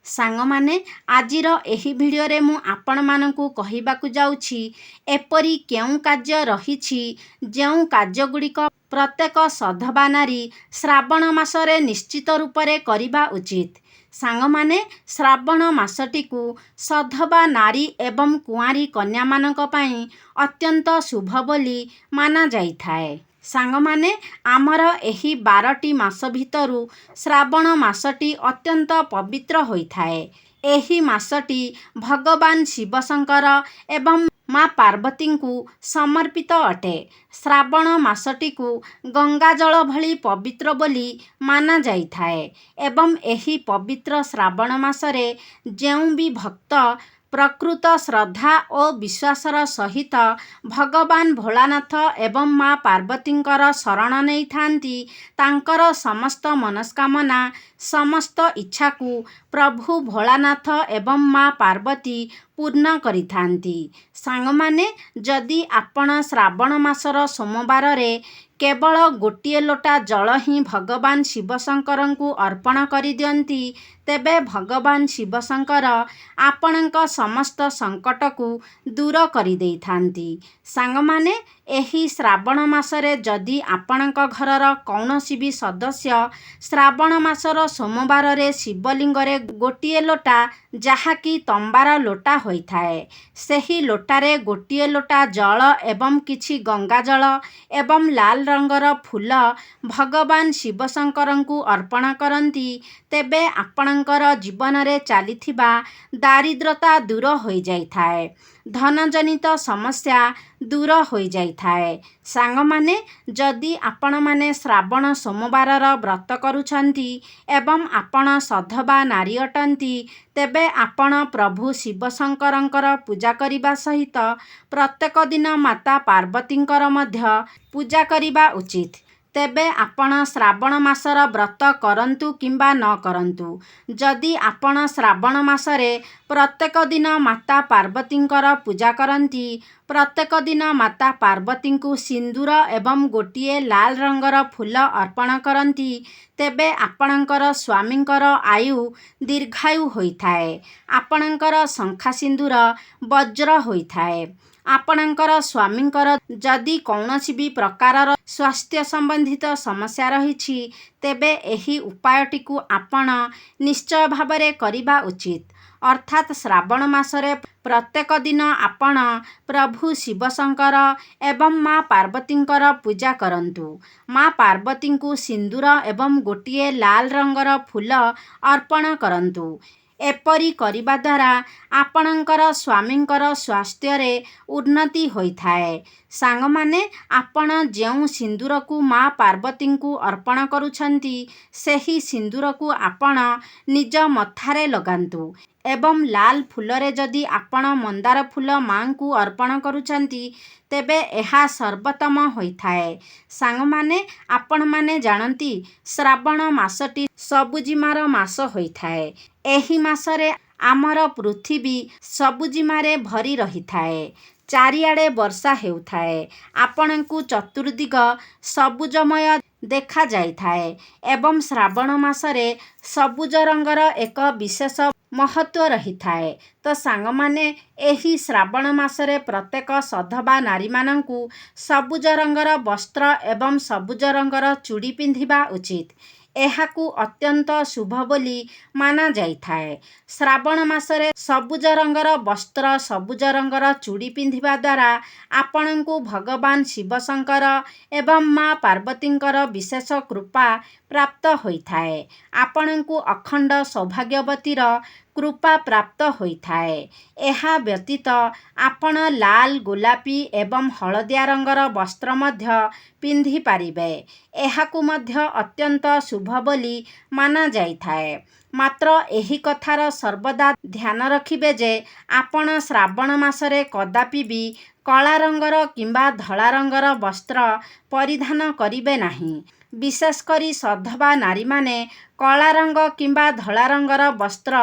ସାଙ୍ଗମାନେ ଆଜିର ଏହି ଭିଡ଼ିଓରେ ମୁଁ ଆପଣମାନଙ୍କୁ କହିବାକୁ ଯାଉଛି ଏପରି କେଉଁ କାର୍ଯ୍ୟ ରହିଛି ଯେଉଁ କାର୍ଯ୍ୟଗୁଡ଼ିକ ପ୍ରତ୍ୟେକ ସଧବା ନାରୀ ଶ୍ରାବଣ ମାସରେ ନିଶ୍ଚିତ ରୂପରେ କରିବା ଉଚିତ। ସାଙ୍ଗମାନେ ଶ୍ରାବଣ ମାସଟିକୁ ସଧବା ନାରୀ ଏବଂ କୁଆଁରୀ କନ୍ୟାମାନଙ୍କ ପାଇଁ ଅତ୍ୟନ୍ତ ଶୁଭ ବୋଲି ମାନାଯାଇଥାଏ। ସାଙ୍ଗମାନେ ଆମର ଏହି 12ଟି ମାସ ଭିତରୁ ଶ୍ରାବଣ ମାସଟି ଅତ୍ୟନ୍ତ ପବିତ୍ର ହୋଇଥାଏ। ଏହି ମାସଟି ଭଗବାନ ଶିବଶଙ୍କର ଏବଂ ମା ପାର୍ବତୀଙ୍କୁ ସମର୍ପିତ ଅଟେ। ଶ୍ରାବଣ ମାସଟିକୁ ଗଙ୍ଗାଜଳ ଭଳି ପବିତ୍ର ବୋଲି ମାନାଯାଇଥାଏ ଏବଂ ଏହି ପବିତ୍ର ଶ୍ରାବଣ ମାସରେ ଯେଉଁ ବି ଭକ୍ତ ପ୍ରକୃତ ଶ୍ରଦ୍ଧା ଓ ବିଶ୍ୱାସର ସହିତ ଭଗବାନ ଭୋଳାନାଥ ଏବଂ ମା ପାର୍ବତୀଙ୍କର ଶରଣ ନେଇଥାନ୍ତି ତାଙ୍କର ସମସ୍ତ ମନସ୍କାମନା ସମସ୍ତ ଇଚ୍ଛାକୁ ପ୍ରଭୁ ଭୋଳାନାଥ ଏବଂ ମା ପାର୍ବତୀ ପୂର୍ଣ୍ଣ କରିଥାନ୍ତି। ସାଙ୍ଗମାନେ ଯଦି ଆପଣ ଶ୍ରାବଣ ମାସର ସୋମବାରରେ କେବଳ ଗୋଟିଏ ଲୋଟା ଜଳ ହିଁ ଭଗବାନ ଶିବଶଙ୍କରଙ୍କୁ ଅର୍ପଣ କରିଦିଅନ୍ତି ତେବେ ଭଗବାନ ଶିବଶଙ୍କର ଆପଣଙ୍କ ସମସ୍ତ ସଙ୍କଟକୁ ଦୂର କରିଦେଇଥାନ୍ତି। ସାଙ୍ଗମାନେ ଏହି ଶ୍ରାବଣ ମାସରେ ଯଦି ଆପଣଙ୍କ ଘରର କୌଣସି ବି ସଦସ୍ୟ ଶ୍ରାବଣ ମାସର ସୋମବାରରେ ଶିବଲିଙ୍ଗରେ ଗୋଟିଏ ଲୋଟା ଯାହାକି ତମ୍ବାର ଲୋଟା ହୋଇଥାଏ ସେହି ଲୋଟାରେ ଗୋଟିଏ ଲୋଟା ଜଳ ଏବଂ କିଛି ଗଙ୍ଗାଜଳ ଏବଂ ଲାଲ ରଙ୍ଗର ଫୁଲ ଭଗବାନ ଶିବଶଙ୍କରଙ୍କୁ ଅର୍ପଣ କରନ୍ତି ତେବେ ଆପଣଙ୍କର ଜୀବନରେ ଚାଲିଥିବା ଦାରିଦ୍ରତା ଦୂର ହୋଇଯାଇଥାଏ, ଧନଜନିତ ସମସ୍ୟା ଦୂର ହୋଇଯାଇଥାଏ। ସାଙ୍ଗମାନେ ଯଦି ଆପଣମାନେ ଶ୍ରାବଣ ସୋମବାରର ବ୍ରତ କରୁଛନ୍ତି ଏବଂ ଆପଣ ସଧବା ନାରୀ ଅଟନ୍ତି ତେବେ ଆପଣ ପ୍ରଭୁ ଶିବଶଙ୍କରଙ୍କର ପୂଜା କରିବା ସହିତ ପ୍ରତ୍ୟେକ ଦିନ ମାତା ପାର୍ବତୀଙ୍କର ମଧ୍ୟ ପୂଜା କରିବା ଉଚିତ। ତେବେ ଆପଣ ଶ୍ରାବଣ ମାସର ବ୍ରତ କରନ୍ତୁ କିମ୍ବା ନ କରନ୍ତୁ, ଯଦି ଆପଣ ଶ୍ରାବଣ ମାସରେ ପ୍ରତ୍ୟେକ ଦିନ ମାତା ପାର୍ବତୀଙ୍କର ପୂଜା କରନ୍ତି, ପ୍ରତ୍ୟେକ ଦିନ ମାତା ପାର୍ବତୀଙ୍କୁ ସିନ୍ଦୁର ଏବଂ ଗୋଟିଏ ଲାଲ ରଙ୍ଗର ଫୁଲ ଅର୍ପଣ କରନ୍ତି ତେବେ ଆପଣଙ୍କର ସ୍ୱାମୀଙ୍କର ଆୟୁ ଦୀର୍ଘାୟୁ ହୋଇଥାଏ, ଆପଣଙ୍କର ଶଙ୍ଖା ସିନ୍ଦୁର ବଜ୍ର ହୋଇଥାଏ। ଆପଣଙ୍କର ସ୍ୱାମୀଙ୍କର ଯଦି କୌଣସି ବି ପ୍ରକାରର ସ୍ୱାସ୍ଥ୍ୟ ସମ୍ବନ୍ଧିତ ସମସ୍ୟା ରହିଛି ତେବେ ଏହି ଉପାୟଟିକୁ ଆପଣ ନିଶ୍ଚୟ ଭାବରେ କରିବା ଉଚିତ। ଅର୍ଥାତ୍ ଶ୍ରାବଣ ମାସରେ ପ୍ରତ୍ୟେକ ଦିନ ଆପଣ ପ୍ରଭୁ ଶିବଶଙ୍କର ଏବଂ ମା ପାର୍ବତୀଙ୍କର ପୂଜା କରନ୍ତୁ। ମା ପାର୍ବତୀଙ୍କୁ ସିନ୍ଦୁର ଏବଂ ଗୋଟିଏ ଲାଲ ରଙ୍ଗର ଫୁଲ ଅର୍ପଣ କରନ୍ତୁ। ଏପରି କରିବା ଦ୍ୱାରା ଆପଣଙ୍କର ସ୍ୱାମୀଙ୍କର ସ୍ୱାସ୍ଥ୍ୟରେ ଉନ୍ନତି ହୋଇଥାଏ। ସାଙ୍ଗମାନେ ଆପଣ ଯେଉଁ ସିନ୍ଦୁରକୁ ମା ପାର୍ବତୀଙ୍କୁ ଅର୍ପଣ କରୁଛନ୍ତି ସେହି ସିନ୍ଦୁରକୁ ଆପଣ ନିଜ ମଥାରେ ଲଗାନ୍ତୁ ଏବଂ ଲାଲ ଫୁଲରେ ଯଦି ଆପଣ ମନ୍ଦାର ଫୁଲ ମାଙ୍କୁ ଅର୍ପଣ କରୁଛନ୍ତି ତେବେ ଏହା ସର୍ବୋତ୍ତମ ହୋଇଥାଏ। ସାଙ୍ଗମାନେ ଆପଣମାନେ ଜାଣନ୍ତି ଶ୍ରାବଣ ମାସଟି ସବୁଜିମାର ମାସ ହୋଇଥାଏ। ଏହି ମାସରେ ଆମର ପୃଥିବୀ ସବୁଜିମାରେ ଭରି ରହିଥାଏ, ଚାରିଆଡ଼େ ବର୍ଷା ହେଉଥାଏ, ଆପଣଙ୍କୁ ଚତୁର୍ଦିଗ ସବୁଜମୟ ଦେଖାଯାଇଥାଏ ଏବଂ ଶ୍ରାବଣ ମାସରେ ସବୁଜ ରଙ୍ଗର ଏକ ବିଶେଷ ମହତ୍ତ୍ୱ ରହିଥାଏ। ତ ସାଙ୍ଗମାନେ ଏହି ଶ୍ରାବଣ ମାସରେ ପ୍ରତ୍ୟେକ ସଧବା ନାରୀମାନଙ୍କୁ ସବୁଜ ରଙ୍ଗର ବସ୍ତ୍ର ଏବଂ ସବୁଜ ରଙ୍ଗର ଚୁଡ଼ି ପିନ୍ଧିବା ଉଚିତ। ଏହାକୁ ଅତ୍ୟନ୍ତ ଶୁଭ ବୋଲି ମାନାଯାଇଥାଏ। ଶ୍ରାବଣ ମାସରେ ସବୁଜ ରଙ୍ଗର ବସ୍ତ୍ର ସବୁଜ ରଙ୍ଗର ଚୁଡ଼ି ପିନ୍ଧିବା ଦ୍ୱାରା ଆପଣଙ୍କୁ ଭଗବାନ ଶିବଶଙ୍କର ଏବଂ ମା ପାର୍ବତୀଙ୍କର ବିଶେଷ କୃପା ପ୍ରାପ୍ତ ହୋଇଥାଏ। ଆପଣଙ୍କୁ ଅଖଣ୍ଡ ସୌଭାଗ୍ୟବତୀର କୃପା ପ୍ରାପ୍ତ ହୋଇଥାଏ। ଏହା ବ୍ୟତୀତ ଆପଣ ଲାଲ, ଗୋଲାପୀ ଏବଂ ହଳଦିଆ ରଙ୍ଗର ବସ୍ତ୍ର ମଧ୍ୟ ପିନ୍ଧିପାରିବେ। ଏହାକୁ ମଧ୍ୟ ଅତ୍ୟନ୍ତ ଶୁଭ ବୋଲି ମାନାଯାଇଥାଏ। ମାତ୍ର ଏହି କଥାର ସର୍ବଦା ଧ୍ୟାନ ରଖିବେ ଯେ ଆପଣ ଶ୍ରାବଣ ମାସରେ କଦାପି ବି କଳା ରଙ୍ଗର କିମ୍ବା ଧଳା ରଙ୍ଗର ବସ୍ତ୍ର ପରିଧାନ କରିବେ ନାହିଁ। ବିଶେଷ କରି ସଧବା ନାରୀମାନେ କଳା ରଙ୍ଗ କିମ୍ବା ଧଳା ରଙ୍ଗର ବସ୍ତ୍ର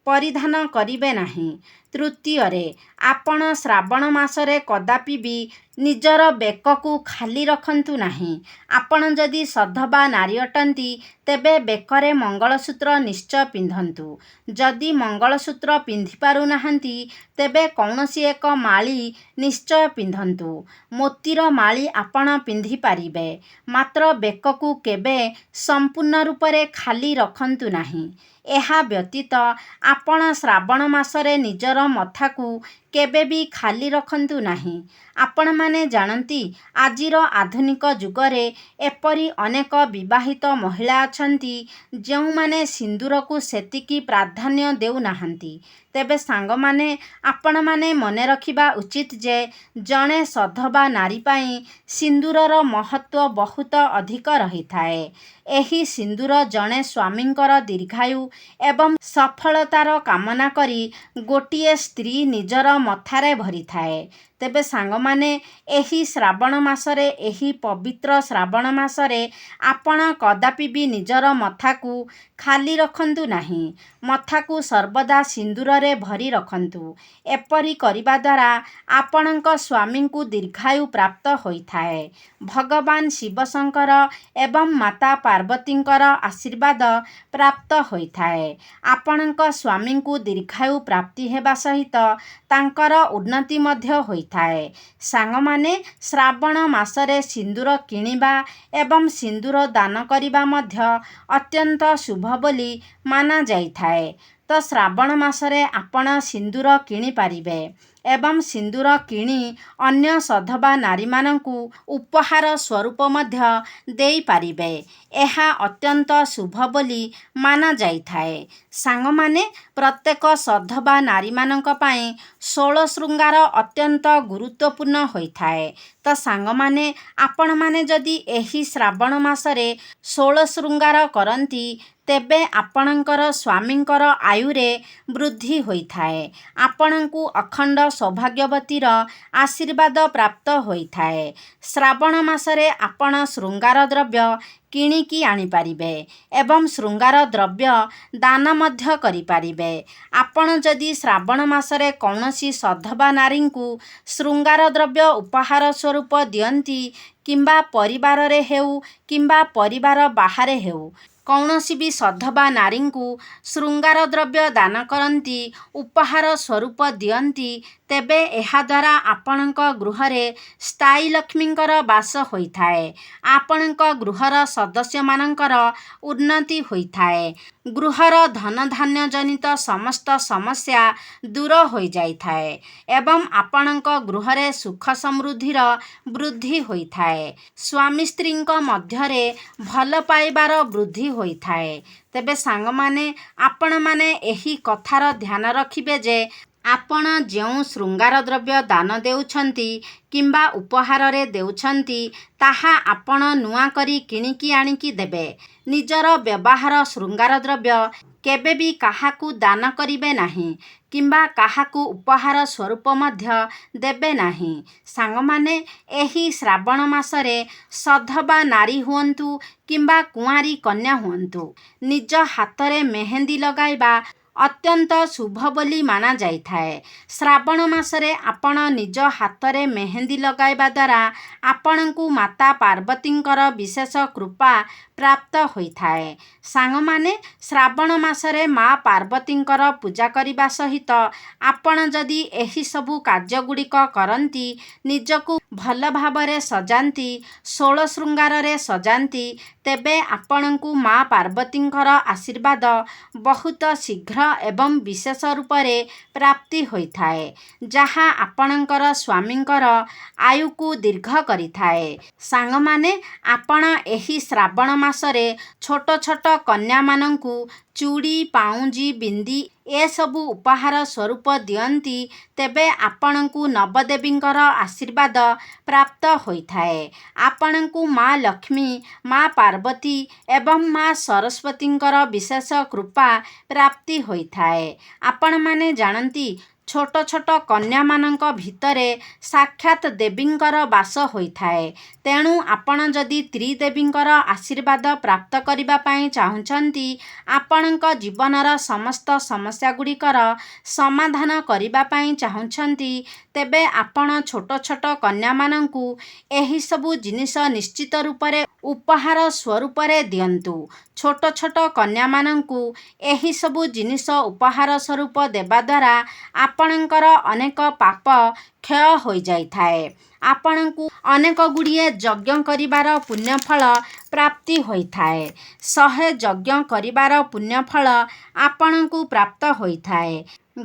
ପରିଧାନ କରିବେ ନାହିଁ। ତୃତୀୟରେ, ଆପଣ ଶ୍ରାବଣ ମାସରେ କଦାପି ବି ନିଜର ବେକକୁ ଖାଲି ରଖନ୍ତୁ ନାହିଁ। ଆପଣ ଯଦି ସଧବା ନାରୀ ଅଟନ୍ତି ତେବେ ବେକରେ ମଙ୍ଗଳସୂତ୍ର ନିଶ୍ଚୟ ପିନ୍ଧନ୍ତୁ। ଯଦି ମଙ୍ଗଳସୂତ୍ର ପିନ୍ଧି ପାରୁନାହାନ୍ତି ତେବେ କୌଣସି ଏକ ମାଳି ନିଶ୍ଚୟ ପିନ୍ଧନ୍ତୁ। ମୋତିର ମାଳି ଆପଣ ପିନ୍ଧିପାରିବେ, ମାତ୍ର ବେକକୁ କେବେ ସମ୍ପୂର୍ଣ୍ଣ ରୂପରେ ଖାଲି ରଖନ୍ତୁ ନାହିଁ। ଏହା ବ୍ୟତୀତ ଆପଣ ଶ୍ରାବଣ ମାସରେ ନିଜର ମଥାକୁ କେବେ ବି ଖାଲି ରଖନ୍ତୁ ନାହିଁ। ଆପଣମାନେ ଜାଣନ୍ତି ଆଜିର ଆଧୁନିକ ଯୁଗରେ ଏପରି ଅନେକ ବିବାହିତ ମହିଳା ଅଛନ୍ତି ଯେଉଁମାନେ ସିନ୍ଦୁରକୁ ସେତିକି ପ୍ରାଧାନ୍ୟ ଦେଉନାହାନ୍ତି। ତେବେ ସାଙ୍ଗମାନେ, ଆପଣମାନେ ମନେ ରଖିବା ଉଚିତ ଯେ ଜଣେ ସଧବା ନାରୀ ପାଇଁ ସିନ୍ଦୁରର ମହତ୍ତ୍ୱ ବହୁତ ଅଧିକ ରହିଥାଏ। ଏହି ସିନ୍ଦୁର ଜଣେ ସ୍ୱାମୀଙ୍କର ଦୀର୍ଘାୟୁ ଏବଂ ସଫଳତାର କାମନା କରି ଗୋଟିଏ ସ୍ତ୍ରୀ ନିଜର ମଥାରେ ଭରିଥାଏ। ତେବେ ସାଙ୍ଗମାନେ, ଏହି ଶ୍ରାବଣ ମାସରେ, ଏହି ପବିତ୍ର ଶ୍ରାବଣ ମାସରେ ଆପଣ କଦାପି ବି ନିଜର ମଥାକୁ ଖାଲି ରଖନ୍ତୁ ନାହିଁ। ମଥାକୁ ସର୍ବଦା ସିନ୍ଦୁରରେ ଭରି ରଖନ୍ତୁ। ଏପରି କରିବା ଦ୍ୱାରା ଆପଣଙ୍କ ସ୍ୱାମୀଙ୍କୁ ଦୀର୍ଘାୟୁ ପ୍ରାପ୍ତ ହୋଇଥାଏ। ଭଗବାନ ଶିବ ଶଙ୍କର ଏବଂ ମାତା ପାର୍ବତୀଙ୍କର ଆଶୀର୍ବାଦ ପ୍ରାପ୍ତ ହୋଇଥାଏ। ଆପଣଙ୍କ ସ୍ୱାମୀଙ୍କୁ ଦୀର୍ଘାୟୁ ପ୍ରାପ୍ତି ହେବା ସହିତ ତାଙ୍କର ଉନ୍ନତି ମଧ୍ୟ ହୋଇଥାଏ। ସାଙ୍ଗମାନେ, ଶ୍ରାବଣ ମାସରେ ସିନ୍ଦୁର କିଣିବା ଏବଂ ସିନ୍ଦୁର ଦାନ କରିବା ମଧ୍ୟ ଅତ୍ୟନ୍ତ ଶୁଭ ବୋଲି ମାନାଯାଇଥାଏ। ତ ଶ୍ରାବଣ ମାସରେ ଆପଣ ସିନ୍ଦୁର କିଣିପାରିବେ ଏବଂ ସିନ୍ଦୁର କିଣି ଅନ୍ୟ ସଧବା ନାରୀମାନଙ୍କୁ ଉପହାର ସ୍ୱରୂପ ମଧ୍ୟ ଦେଇପାରିବେ। ଏହା ଅତ୍ୟନ୍ତ ଶୁଭ ବୋଲି ମାନାଯାଇଥାଏ। ସାଙ୍ଗମାନେ, ପ୍ରତ୍ୟେକ ସଧବା ନାରୀମାନଙ୍କ ପାଇଁ ଷୋଳ ଶୃଙ୍ଗାର ଅତ୍ୟନ୍ତ ଗୁରୁତ୍ୱପୂର୍ଣ୍ଣ ହୋଇଥାଏ। ତ ସାଙ୍ଗମାନେ, ଆପଣମାନେ ଯଦି ଏହି ଶ୍ରାବଣ ମାସରେ ଷୋଳ ଶୃଙ୍ଗାର କରନ୍ତି ତେବେ ଆପଣଙ୍କର ସ୍ୱାମୀଙ୍କର ଆୟୁରେ ବୃଦ୍ଧି ହୋଇଥାଏ। ଆପଣଙ୍କୁ ଅଖଣ୍ଡ ସୌଭାଗ୍ୟବତୀର ଆଶୀର୍ବାଦ ପ୍ରାପ୍ତ ହୋଇଥାଏ। ଶ୍ରାବଣ ମାସରେ ଆପଣ ଶୃଙ୍ଗାର ଦ୍ରବ୍ୟ କିଣିକି ଆଣିପାରିବେ ଏବଂ ଶୃଙ୍ଗାର ଦ୍ରବ୍ୟ ଦାନ ମଧ୍ୟ କରିପାରିବେ। ଆପଣ ଯଦି ଶ୍ରାବଣ ମାସରେ କୌଣସି ସଧବା ନାରୀଙ୍କୁ ଶୃଙ୍ଗାର ଦ୍ରବ୍ୟ ଉପହାର ସ୍ୱରୂପ ଦିଅନ୍ତି କିମ୍ବା ପରିବାରରେ ହେଉ କିମ୍ବା ପରିବାର ବାହାରେ ହେଉ କୌଣସି ବି ସଧବା ନାରୀଙ୍କୁ ଶୃଙ୍ଗାର ଦ୍ରବ୍ୟ ଦାନ କରନ୍ତି, ଉପହାର ସ୍ୱରୂପ ଦିଅନ୍ତି, ତେବେ ଏହାଦ୍ୱାରା ଆପଣଙ୍କ ଗୃହରେ ସ୍ଥାୟୀ ଲକ୍ଷ୍ମୀଙ୍କର ବାସ ହୋଇଥାଏ। ଆପଣଙ୍କ ଗୃହର ସଦସ୍ୟମାନଙ୍କର ଉନ୍ନତି ହୋଇଥାଏ। ଗୃହର ଧନଧାନ୍ୟ ଜନିତ ସମସ୍ତ ସମସ୍ୟା ଦୂର ହୋଇଯାଇଥାଏ ଏବଂ ଆପଣଙ୍କ ଗୃହରେ ସୁଖ ସମୃଦ୍ଧିର ବୃଦ୍ଧି ହୋଇଥାଏ। ସ୍ୱାମୀ ସ୍ତ୍ରୀଙ୍କ ମଧ୍ୟରେ ଭଲ ପାଇବାର ବୃଦ୍ଧି ହୋଇଥାଏ। ତେବେ ସାଙ୍ଗମାନେ, ଆପଣମାନେ ଏହି କଥାର ଧ୍ୟାନ ରଖିବେ ଯେ ଆପଣ ଯେଉଁ ଶୃଙ୍ଗାର ଦ୍ରବ୍ୟ ଦାନ ଦେଉଛନ୍ତି କିମ୍ବା ଉପହାରରେ ଦେଉଛନ୍ତି ତାହା ଆପଣ ନୂଆ କରି କିଣିକି ଆଣିକି ଦେବେ। ନିଜର ବ୍ୟବହାର ଶୃଙ୍ଗାର ଦ୍ରବ୍ୟ କେବେ ବି କାହାକୁ ଦାନ କରିବେ ନାହିଁ କିମ୍ବା କାହାକୁ ଉପହାର ସ୍ୱରୂପ ମଧ୍ୟ ଦେବେ ନାହିଁ। ସାଙ୍ଗମାନେ, ଏହି ଶ୍ରାବଣ ମାସରେ ସଧବା ନାରୀ ହୁଅନ୍ତୁ କିମ୍ବା କୁଆଁରୀ କନ୍ୟା ହୁଅନ୍ତୁ, ନିଜ ହାତରେ ମେହେନ୍ଦି ଲଗାଇବା ଅତ୍ୟନ୍ତ ଶୁଭ ବୋଲି ମାନାଯାଇଥାଏ। ଶ୍ରାବଣ ମାସରେ ଆପଣ ନିଜ ହାତରେ ମେହେନ୍ଦି ଲଗାଇବା ଦ୍ୱାରା ଆପଣଙ୍କୁ ମାତା ପାର୍ବତୀଙ୍କର ବିଶେଷ କୃପା ପ୍ରାପ୍ତ ହୋଇଥାଏ। ସାଙ୍ଗମାନେ, ଶ୍ରାବଣ ମାସରେ ମା ପାର୍ବତୀଙ୍କର ପୂଜା କରିବା ସହିତ ଆପଣ ଯଦି ଏହିସବୁ କାର୍ଯ୍ୟଗୁଡ଼ିକ କରନ୍ତି, ନିଜକୁ ଭଲ ଭାବରେ ସଜାନ୍ତି, ଷୋଳ ଶୃଙ୍ଗାରରେ ସଜାନ୍ତି, ତେବେ ଆପଣଙ୍କୁ ମା ପାର୍ବତୀଙ୍କର ଆଶୀର୍ବାଦ ବହୁତ ଶୀଘ୍ର ଏବଂ ବିଶେଷ ରୂପରେ ପ୍ରାପ୍ତି ହୋଇଥାଏ, ଯାହା ଆପଣଙ୍କର ସ୍ୱାମୀଙ୍କର ଆୟୁକୁ ଦୀର୍ଘ କରିଥାଏ। ସାଙ୍ଗମାନେ, ଆପଣ ଏହି ଶ୍ରାବଣ ମାସରେ ଛୋଟ ଛୋଟ କନ୍ୟାମାନଙ୍କୁ ଚୁଡ଼ି, ପାଉଁଜି, ବିନ୍ଦି ଏସବୁ ଉପହାର ସ୍ୱରୂପ ଦିଅନ୍ତି, ତେବେ ଆପଣଙ୍କୁ ନବଦେବୀଙ୍କର ଆଶୀର୍ବାଦ ପ୍ରାପ୍ତ ହୋଇଥାଏ। ଆପଣଙ୍କୁ ମା ଲକ୍ଷ୍ମୀ, ମା ପାର୍ବତୀ ଏବଂ ମା ସରସ୍ୱତୀଙ୍କର ବିଶେଷ କୃପା ପ୍ରାପ୍ତି ହୋଇଥାଏ। ଆପଣମାନେ ଜାଣନ୍ତି ଛୋଟ ଛୋଟ କନ୍ୟାମାନଙ୍କ ଭିତରେ ସାକ୍ଷାତ ଦେବୀଙ୍କର ବାସ ହୋଇଥାଏ। ତେଣୁ ଆପଣ ଯଦି ତ୍ରିଦେବୀଙ୍କର ଆଶୀର୍ବାଦ ପ୍ରାପ୍ତ କରିବା ପାଇଁ ଚାହୁଁଛନ୍ତି, ଆପଣଙ୍କ ଜୀବନର ସମସ୍ତ ସମସ୍ୟାଗୁଡ଼ିକର ସମାଧାନ କରିବା ପାଇଁ ଚାହୁଁଛନ୍ତି, ତେବେ ଆପଣ ଛୋଟ ଛୋଟ କନ୍ୟାମାନଙ୍କୁ ଏହିସବୁ ଜିନିଷ ନିଶ୍ଚିତ ରୂପରେ ଉପହାର ସ୍ୱରୂପରେ ଦିଅନ୍ତୁ। ଛୋଟ ଛୋଟ କନ୍ୟାମାନଙ୍କୁ ଏହିସବୁ ଜିନିଷ ଉପହାର ସ୍ୱରୂପ ଦେବା ଦ୍ୱାରା ଆପଣଙ୍କର ଅନେକ ପାପ କ୍ଷୟ ହୋଇଯାଇଥାଏ। ଆପଣଙ୍କୁ ଅନେକ ଗୁଡ଼ିଏ ଯଜ୍ଞ କରିବାର ପୁଣ୍ୟଫଳ ପ୍ରାପ୍ତି ହୋଇଥାଏ। 100 ଯଜ୍ଞ କରିବାର ପୁଣ୍ୟଫଳ ଆପଣଙ୍କୁ ପ୍ରାପ୍ତ ହୋଇଥାଏ।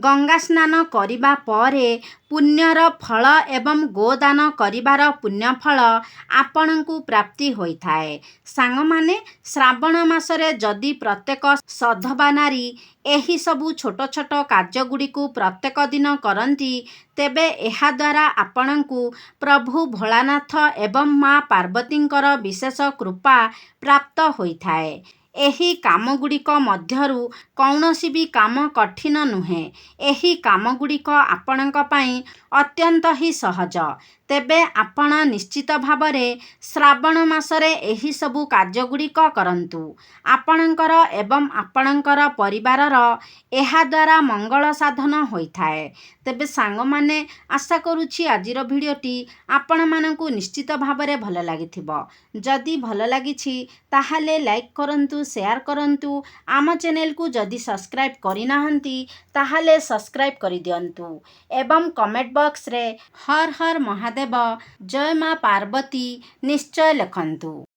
ଗଙ୍ଗା ସ୍ନାନ କରିବା ପରେ ପୁଣ୍ୟର ଫଳ ଏବଂ ଗୋଦାନ କରିବାର ପୁଣ୍ୟଫଳ ଆପଣଙ୍କୁ ପ୍ରାପ୍ତି ହୋଇଥାଏ। ସାଙ୍ଗମାନେ, ଶ୍ରାବଣ ମାସରେ ଯଦି ପ୍ରତ୍ୟେକ ସଧବା ନାରୀ ଏହିସବୁ ଛୋଟ ଛୋଟ କାର୍ଯ୍ୟଗୁଡ଼ିକୁ ପ୍ରତ୍ୟେକ ଦିନ କରନ୍ତି, ତେବେ ଏହାଦ୍ୱାରା ଆପଣଙ୍କୁ ପ୍ରଭୁ ଭୋଳାନାଥ ଏବଂ ମା ପାର୍ବତୀଙ୍କର ବିଶେଷ କୃପା ପ୍ରାପ୍ତ ହୋଇଥାଏ। ଏହି କାମଗୁଡ଼ିକ ମଧ୍ୟରୁ କୌଣସି ବି କାମ କଠିନ ନୁହେଁ। ଏହି କାମଗୁଡ଼ିକ ଆପଣଙ୍କ ପାଇଁ ଅତ୍ୟନ୍ତ ହିଁ ସହଜ। ତେବେ ଆପଣ ନିଶ୍ଚିତ ଭାବରେ ଶ୍ରାବଣ ମାସରେ ଏହିସବୁ କାର୍ଯ୍ୟଗୁଡ଼ିକ କରନ୍ତୁ। ଆପଣଙ୍କର ଏବଂ ଆପଣଙ୍କର ପରିବାରର ଏହାଦ୍ୱାରା ମଙ୍ଗଳ ସାଧନ ହୋଇଥାଏ। ତେବେ ସାଙ୍ଗମାନେ, ଆଶା କରୁଛି ଆଜିର ଭିଡ଼ିଓଟି ଆପଣମାନଙ୍କୁ ନିଶ୍ଚିତ ଭାବରେ ଭଲ ଲାଗିଥିବ। ଯଦି ଭଲ ଲାଗିଛି ତାହେଲେ ଲାଇକ୍ କରନ୍ତୁ, ସେୟାର କରନ୍ତୁ। ଆମ ଚ୍ୟାନେଲକୁ ଯଦି ସବସ୍କ୍ରାଇବ୍ କରିନାହାନ୍ତି ତାହେଲେ ସବସ୍କ୍ରାଇବ୍ କରିଦିଅନ୍ତୁ ଏବଂ କମେଣ୍ଟ ବକ୍ସରେ ହର ହର ମହାଦେବ, ଜୟ ମା ପାର୍ବତୀ ନିଶ୍ଚୟ ଲେଖନ୍ତୁ।